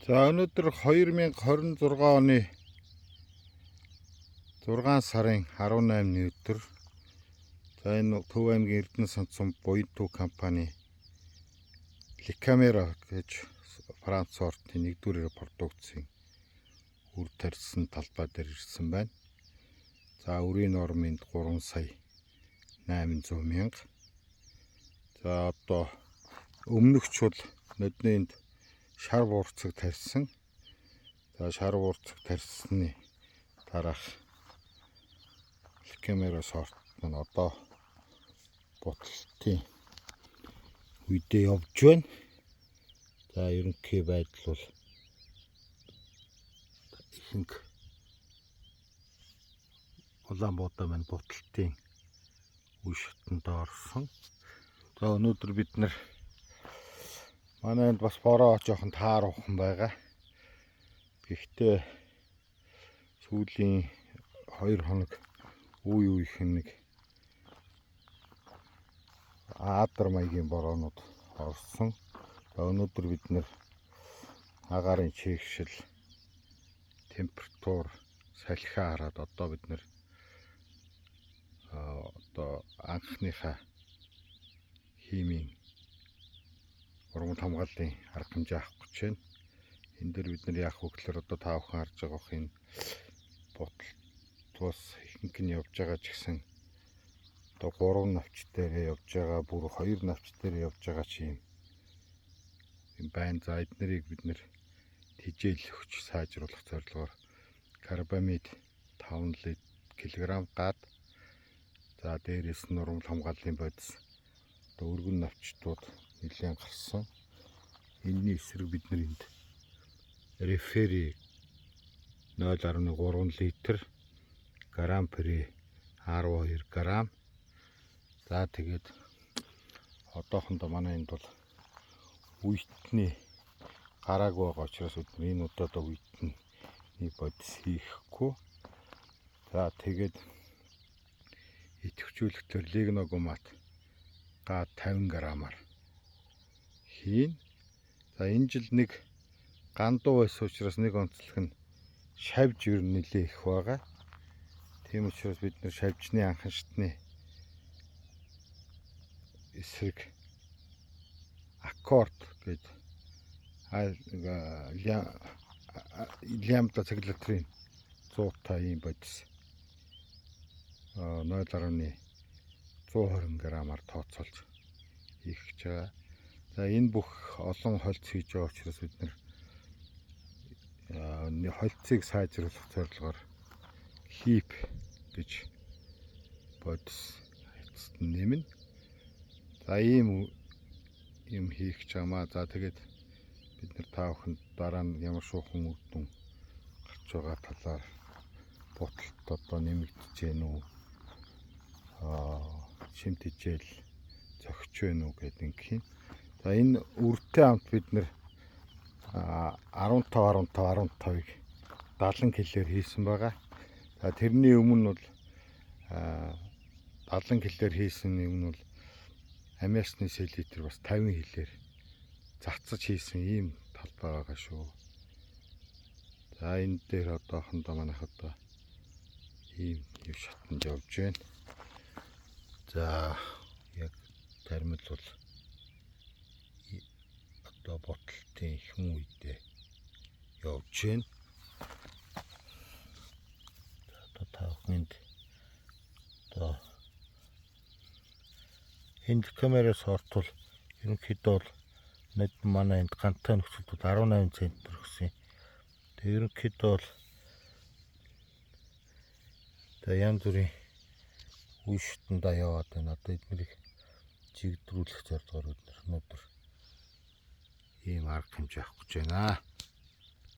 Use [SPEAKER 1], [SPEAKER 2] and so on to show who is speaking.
[SPEAKER 1] За өнөөдөр 2026 оны 6 сарын 18-ны өдөр за энэ Төв аймгийн Эрдэнэ Санцум буян төв компани Лекамера гэж Франц сортын 1-р продукцийн үр тарьсан талбай дээр ирсэн байна. За үрийн нормынд 3 сая 800 мянга. За одоо өмнөгч бол ноднынд шар буурцаг тарьсан. За шар буурцаг тарьсны дараах Лекамера сорт маань одоо ботлолтын үедээ явж байна. За ерөнхий байдал бол ихэнх Улаанбуудаа маань ботлолтын үе шатанд орсон. За өнөөдөр бид нар манайд бас бороо жоохон тааруухан байгаа. Гэхдээ сүүлийн 2 хоног үе үеийнх нэг Аадар маягийн бороонууд орсон. За өнөөдөр бид нэр агаарын чигшил температур салхиа хараад одоо бид нэр одоо анхныхаа химийн урмал хамгааллын арга хэмжээ авах гэж байна. Энэ дээр бид нар яах вэ гэхээр одоо та бүхэн харж байгаа энэ ботлоос ихэнх нь явж байгаа ч гэсэн одоо 3 навч дээр явж байгаа, бүр 2 навч дээр явж байгаа ч юм байна. За эднэрийг бид нэр тижээл өгч сайжруулах зорилгоор карбамид 5 кг гад. За дээрээс нь урмал хамгааллын бодис одоо өргөн навчтууд нэлээд гарсан. Энэний эсрэг бид нар энд рефери 0.3 литр грамм per 12 грамм. За тэгээд одоохондоо манай энд бол үетний гараагүй байгаа учраас бид энэ удаад үетний бодис хийхгүй. За тэгээд идэвхжүүлэхдээ лигногомат га 50 граммаар хийн. За энэ жил нэг гандуу байсан учраас нэг онцлог нь шавж ер нь нэлээ их байгаа. Тийм учраас бид нэр шавжны анхан шатны эсрэг аккорд гэж лямбда циклотрин 100 ийм бодис 0.120 граммаар тооцоолж хийх гэж байгаа. За энэ бүх олон холц хийж байгаа учраас бид нэр холцыг сайжруулах зорилгоор хип гэж бодис эцэст нэмнэ. За ийм юм хийх гэж байгаамаа. За тэгээд бид нар та бүхэнд дараа нь ямар шуухан үр дүн гарч байгаа талаар ботлолт одоо нэмэгдэж гэнэ үү? Шимт хичээл зөгч байна уу гэдэг юм. За энэ үртэй хамт бид нэр 15-15-15-ыг 70 кг-ээр хийсэн байгаа. За тэрний өмнө бол 70 кг-ээр хийсэн юм бол амиачны селитр бас 50 кг-ээр цацаж хийсэн ийм талбай байгаа шүү. За энэ дээр одоохондоо манайх одоо ийм шатанд явж байна. За яг тармил бол одоо ботлолтын ихэнх үедээ явж байна. Одоо та бүхэнд одоо энэ Лекамера сорт бол ерөнхийдөө бол нэг манай энд гантай нөхцөлд 18 цент өргсөн. Тэгээ ерөнхийдөө бол тэгээ янз бүрийн үе шатанда яваад байна. Одоо эднийг чигдрүүлэх зорилгоор бид өнөөдөр ийм арга хэмжээ авах гэж байна.